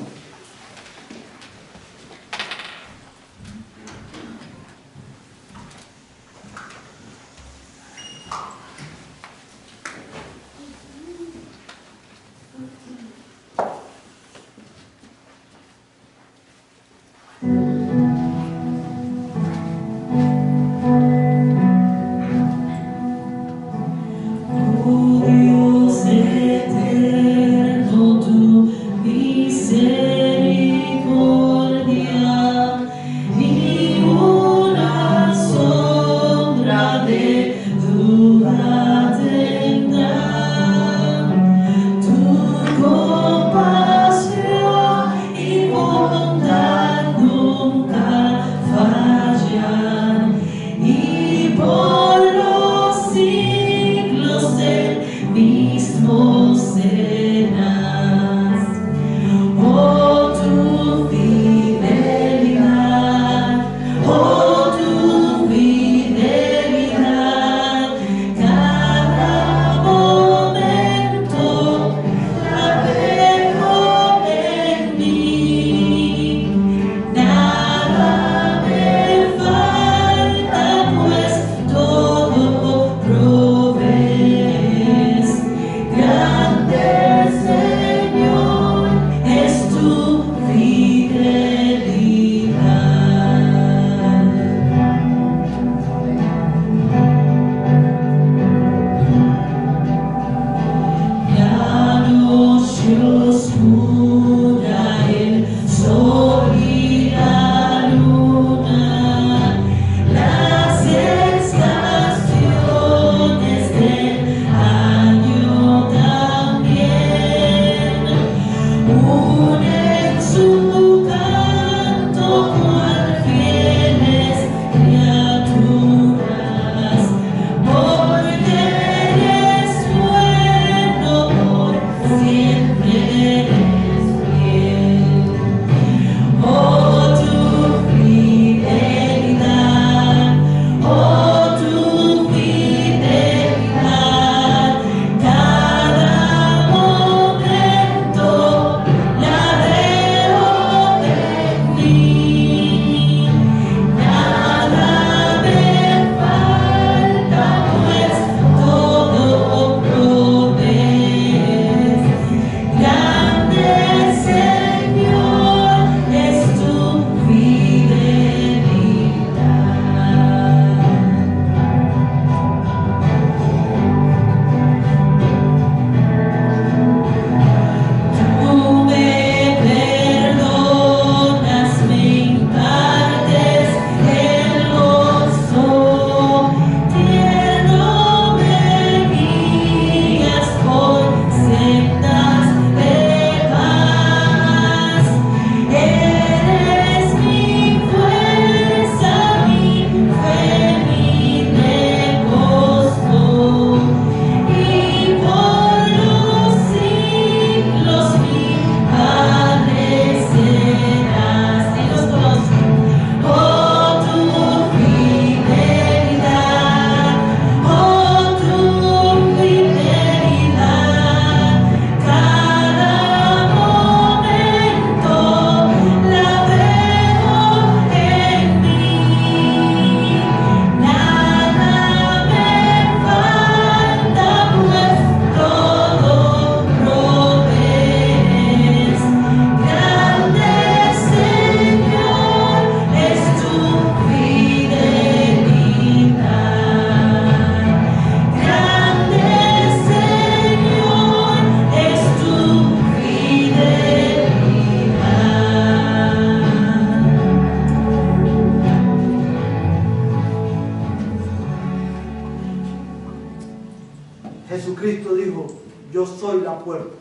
Jesucristo dijo: yo soy la puerta,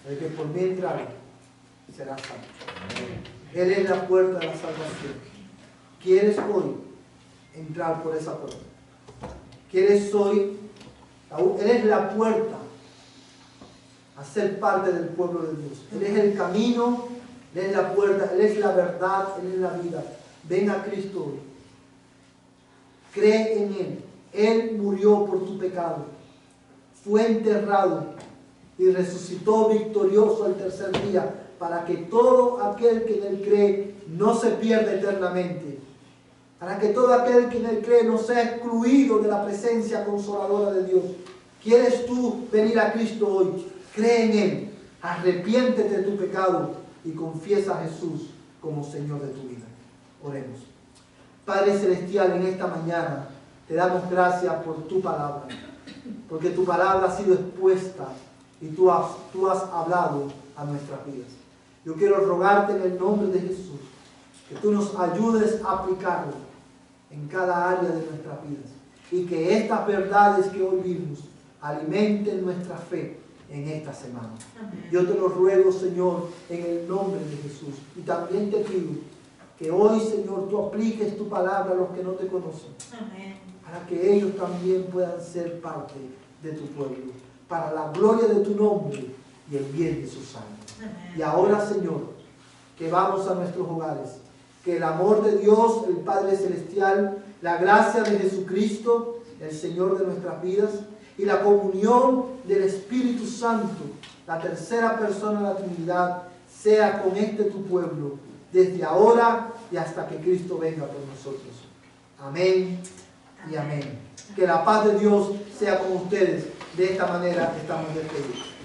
el que por mí entrare será salvo. Él es la puerta de la salvación. ¿Quieres hoy entrar por esa puerta? ¿Quieres hoy? Él es la puerta a ser parte del pueblo de Dios. Él es el camino, Él es la puerta, Él es la verdad, Él es la vida. Ven a Cristo hoy. Cree en Él. Él murió por tu pecado, fue enterrado y resucitó victorioso al tercer día, para que todo aquel que en Él cree no se pierda eternamente, para que todo aquel que en Él cree no sea excluido de la presencia consoladora de Dios. ¿Quieres tú venir a Cristo hoy? Cree en Él, arrepiéntete de tu pecado y confiesa a Jesús como Señor de tu vida. Oremos. Padre Celestial, en esta mañana te damos gracias por tu palabra, porque tu palabra ha sido expuesta y tú has hablado a nuestras vidas. Yo quiero rogarte en el nombre de Jesús que tú nos ayudes a aplicarlo en cada área de nuestras vidas y que estas verdades que hoy vimos alimenten nuestra fe en esta semana. Amén. Yo te lo ruego, Señor, en el nombre de Jesús. Y también te pido que hoy, Señor, tú apliques tu palabra a los que no te conocen. Amén. Para que ellos también puedan ser parte de tu pueblo, para la gloria de tu nombre y el bien de sus almas. Amén. Y ahora, Señor, que vamos a nuestros hogares, que el amor de Dios, el Padre Celestial, la gracia de Jesucristo, el Señor de nuestras vidas, y la comunión del Espíritu Santo, la tercera persona de la Trinidad, sea con tu pueblo, desde ahora y hasta que Cristo venga por nosotros. Amén y amén. Que la paz de Dios sea con ustedes. De esta manera estamos despedidos.